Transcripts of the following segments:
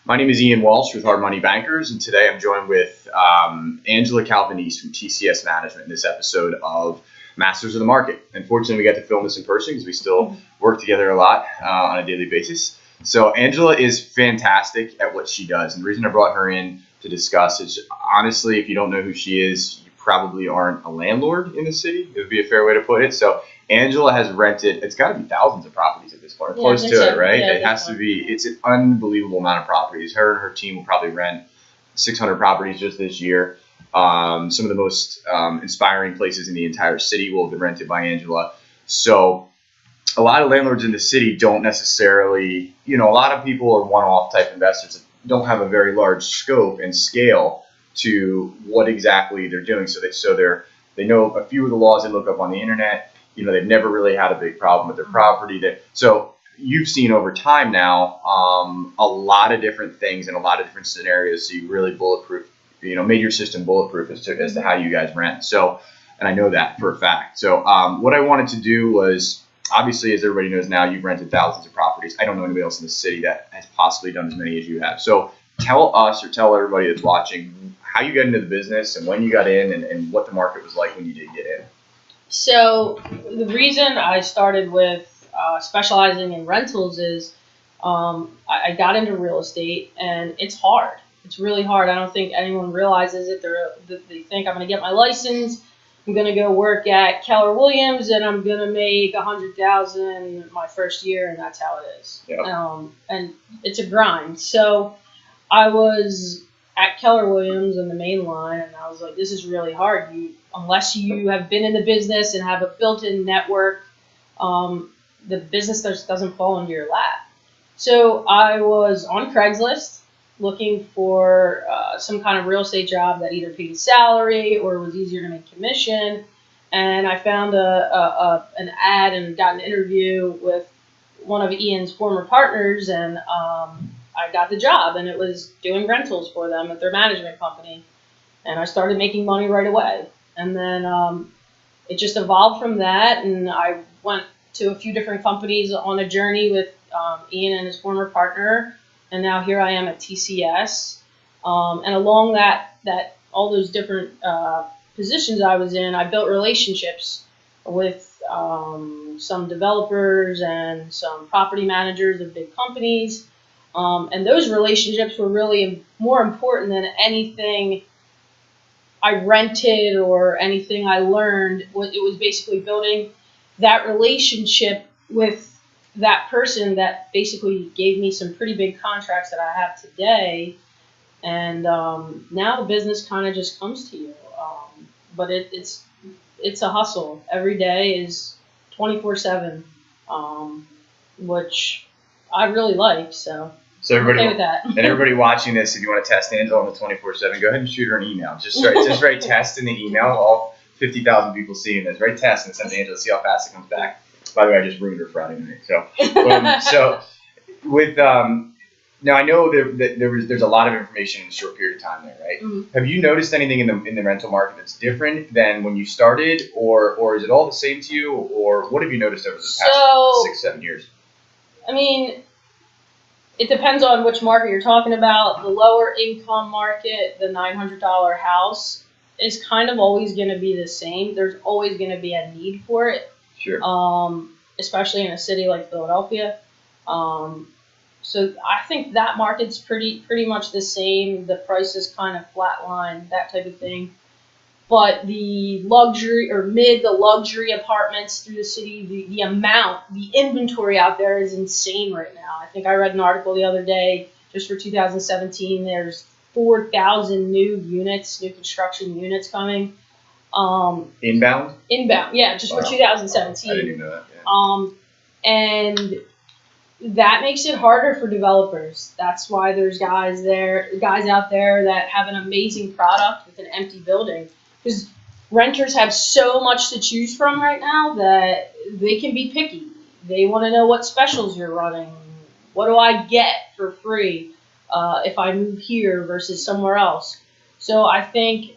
My name is Ian Walsh with Hard Money Bankers, and today I'm joined with Angela Calvanese from TCS Management in this episode of Masters of the Market. Unfortunately, we got to film this in person because we still work together a lot on a daily basis. So Angela is fantastic at what she does, and the reason I brought her in to discuss is, honestly, if you don't know who she is, you probably aren't a landlord in the city. It would be a fair way to put it. So Angela has rented, it's got to be thousands of properties at this point, close to it, right? Yeah, it has to be, it's an unbelievable amount of properties. Her and her team will probably rent 600 properties just this year. Some of the most inspiring places in the entire city will have been rented by Angela. So a lot of landlords in the city don't necessarily, a lot of people are one-off type investors that don't have a very large scope and scale to what exactly they're doing. So they know a few of the laws they look up on the internet. They've never really had a big problem with their property. So you've seen over time now a lot of different things and a lot of different scenarios. So you really bulletproof, made your system bulletproof as to how you guys rent. So, and I know that for a fact. So what I wanted to do was, obviously, as everybody knows now, you've rented thousands of properties. I don't know anybody else in the city that has possibly done as many as you have. So tell us, or tell everybody that's watching, how you got into the business and when you got in and what the market was like when you did get in. So the reason I started with specializing in rentals is I got into real estate, and it's hard. It's really hard. I don't think anyone realizes it. They think I'm going to get my license, I'm going to go work at Keller Williams, and I'm going to make $100,000 my first year, and that's how it is. Yep. And it's a grind. So I was at Keller Williams in the main line, and I was like, this is really hard. Unless you have been in the business and have a built-in network, the business just doesn't fall into your lap. So I was on Craigslist looking for some kind of real estate job that either paid a salary or was easier to make commission. And I found an ad and got an interview with one of Ian's former partners, and I got the job, and it was doing rentals for them at their management company. And I started making money right away. And then it just evolved from that, and I went to a few different companies on a journey with Ian and his former partner, and now here I am at TCS. And along that all those different positions I was in, I built relationships with some developers and some property managers of big companies. And those relationships were really more important than anything I rented or anything I learned. It was basically building that relationship with that person that basically gave me some pretty big contracts that I have today. And now the business kind of just comes to you. But it's a hustle. Every day is 24/7, which I really like. So everybody, okay with that. And everybody watching this, if you want to test Angela on the 24/7, go ahead and shoot her an email. Just write test in the email. All 50,000 people seeing this, write test and send to Angela. See how fast it comes back. By the way, I just ruined her Friday night. So with now I know that there's a lot of information in a short period of time there, right? Mm-hmm. Have you noticed anything in the rental market that's different than when you started, or is it all the same to you, or what have you noticed over the past 6-7 years? I mean, it depends on which market you're talking about. The lower income market, the $900 house, is kind of always going to be the same. There's always going to be a need for it. Sure. Especially in a city like Philadelphia. So I think that market's pretty much the same. The prices kind of flatline, that type of thing. But the luxury or the luxury apartments through the city, the inventory out there is insane right now. I think I read an article the other day, just for 2017, there's 4,000 new construction units coming. Inbound? Inbound, yeah, just for 2017. I didn't even know that. Yeah. And that makes it harder for developers. That's why there's guys out there that have an amazing product with an empty building. Because renters have so much to choose from right now that they can be picky. They want to know what specials you're running. What do I get for free if I move here versus somewhere else? So I think,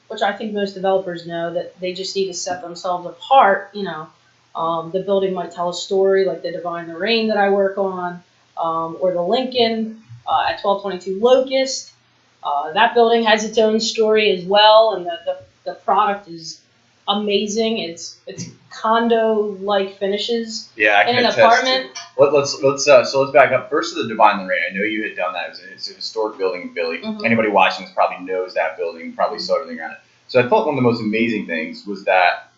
which I think most developers know, that they just need to set themselves apart. The building might tell a story, like the Divine the Rain that I work on, or the Lincoln. at 1222 Locust. That building has its own story as well, and the product is amazing. It's condo-like finishes Yeah, I can in an attest apartment. Let's back up first to the Divine Lorraine. I know you had done that. It's a historic building in Philly. Mhm. Anybody watching this probably knows that building, probably saw everything around it. So I thought one of the most amazing things was that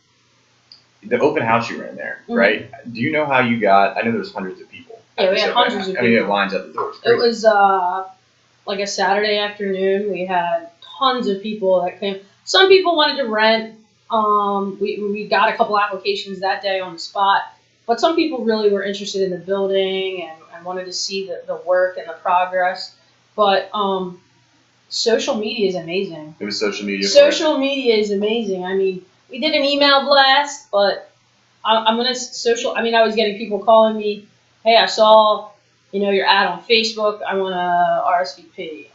the open house you ran there, Mhm. right? Do you know how you got? I know there's hundreds of people. Yeah, we had hundreds of I mean, it people. lines at the doors. It was like a Saturday afternoon. We had tons of people that came. Some people wanted to rent. We got a couple applications that day on the spot, but some people really were interested in the building and wanted to see the work and the progress. But social media is amazing. It was social media. Social media is amazing. I mean, we did an email blast, but I'm gonna social. I mean, I was getting people calling me, "Hey, I saw, your ad on Facebook. I want to RSVP."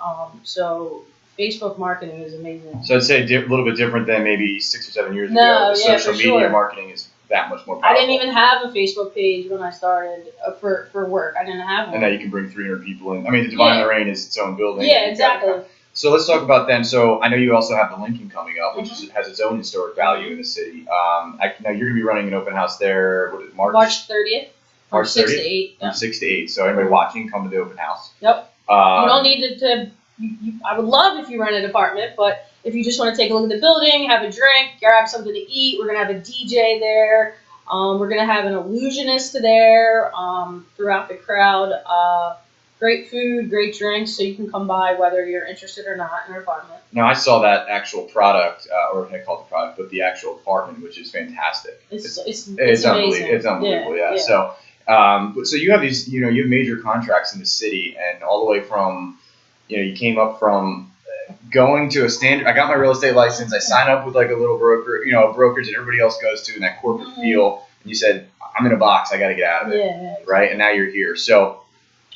So Facebook marketing is amazing. So I'd say a little bit different than maybe 6 or 7 years ago. No, The yeah, social for media sure. marketing is that much more I powerful. didn't even have a Facebook page when I started for work. I didn't have one. And now you can bring 300 people in. I mean, the Divine Yeah. Lorraine is its own building. Yeah, exactly. So let's talk about then. So I know you also have the Lincoln coming up, which Mhm. has its own historic value in the city. Now you're going to be running an open house there. What is it, March 30th, from March 6 to 30th? 8. From Yeah. 6 to 8. So anybody watching, come to the open house. Yep. You don't need to I would love if you rent an apartment, but if you just want to take a look at the building, have a drink, grab something to eat, we're going to have a DJ there. We're going to have an illusionist there throughout the crowd. Great food, great drinks, so you can come by whether you're interested or not in our apartment. Now I saw that actual product, or I call it the product, but the actual apartment, which is fantastic. It's It's amazing. It's unbelievable. Yeah. So, so you have these, you have major contracts in the city, and all the way from, you came up from going to a standard. I got my real estate license. I signed up with like a little broker, a brokerage that everybody else goes to in that corporate Mhm. feel. And you said, I'm in a box. I got to get out of it. Yeah. Exactly. Right. And now you're here. So,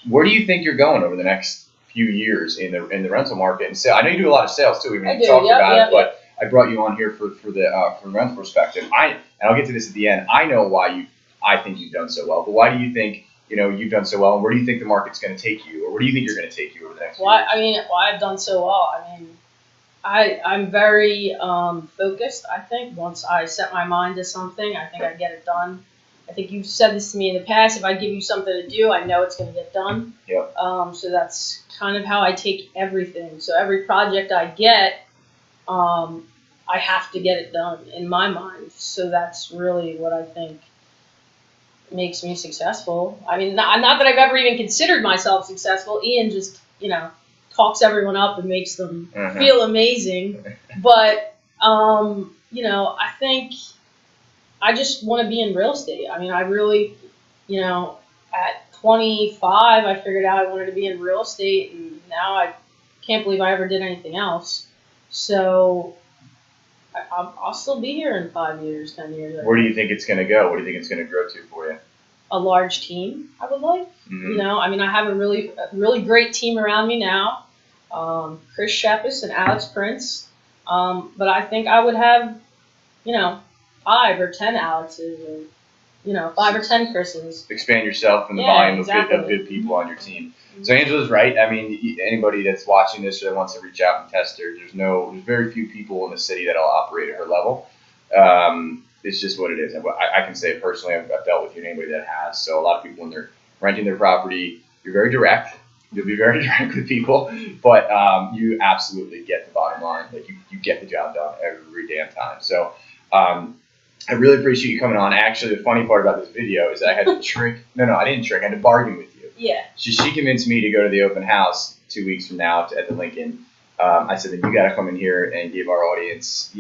where do you think you're going over the next few years in the rental market? And so I know you do a lot of sales too. We talked about it, but I brought you on here for the from rental perspective. And I'll get to this at the end. I know why I think you've done so well, but why do you think you've done so well, and where do you think the market's going to take you, or where do you think you're going to take you over the next few years? Why I've done so well. I mean, I'm very focused. I think once I set my mind to something, I think I get it done. I think you've said this to me in the past. If I give you something to do, I know it's going to get done. Yep. So that's kind of how I take everything. So every project I get, I have to get it done in my mind. So that's really what I think makes me successful. I mean, not that I've ever even considered myself successful. Ian just, talks everyone up and makes them feel amazing. But, I think I just want to be in real estate. I mean, I really, at 25, I figured out I wanted to be in real estate, and now I can't believe I ever did anything else. So I'll still be here in 5 years, 10 years. Where do you think it's going to go? What do you think it's going to grow to for you? A large team, I would like. Mm-hmm. I mean, I have a really great team around me now. Chris Shepis and Alex Prince. But I think I would have, 5 or 10 Alexes, or 5 or 10 Chris's. Expand yourself and the Yeah, volume exactly. of good people on your team. So Angela's right. I mean, anybody that's watching this or that wants to reach out and test her, there's very few people in the city that'll operate at her level. It's just what it is. I can say personally, I've dealt with anybody that has. So a lot of people, when they're renting their property, you're very direct. You'll be very direct with people, but you absolutely get the bottom line. Like you get the job done every damn time. So I really appreciate you coming on. Actually, the funny part about this video is that I had to trick. No, I didn't trick. I had to bargain with you. Yeah. She convinced me to go to the open house 2 weeks from now at the Lincoln. I said that you got to come in here and give our audience,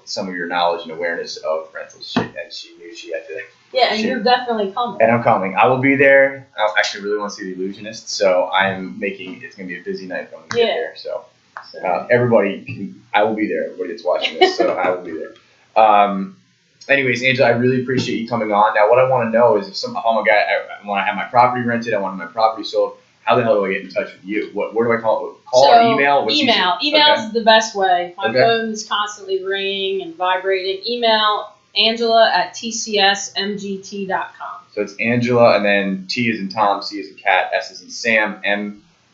some of your knowledge and awareness of rental shit. And she knew she had to. Yeah, and you're definitely coming. And I'm coming. I will be there. I actually really want to see the illusionist, so it's going to be a busy night when we get there. So everybody, I will be there. Everybody that's watching this, so I will be there. Anyways, Angela, I really appreciate you coming on. Now, what I want to know is if I'm a guy, I want to have my property rented, I want my property sold. How the hell do I get in touch with you? Where do I call or email? Email is the best way. My phone is constantly ringing and vibrating. Email Angela at TCS MGT.com. So it's Angela, and then T is in Tom, C is in Cat, S is in Sam,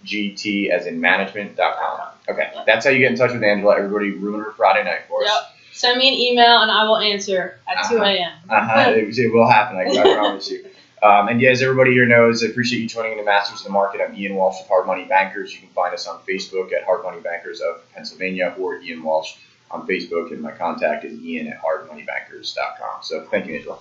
MGT as in management.com. Okay, that's how you get in touch with Angela. Everybody ruin her Friday night for us. Yep. Send me an email and I will answer at 2 a.m. It will happen, I promise you. And as everybody here knows, I appreciate you joining in the Masters of the Market. I'm Ian Walsh of Hard Money Bankers. You can find us on Facebook at Hard Money Bankers of Pennsylvania or Ian Walsh on Facebook, and my contact is ian@hardmoneybankers.com. So thank you, Angela.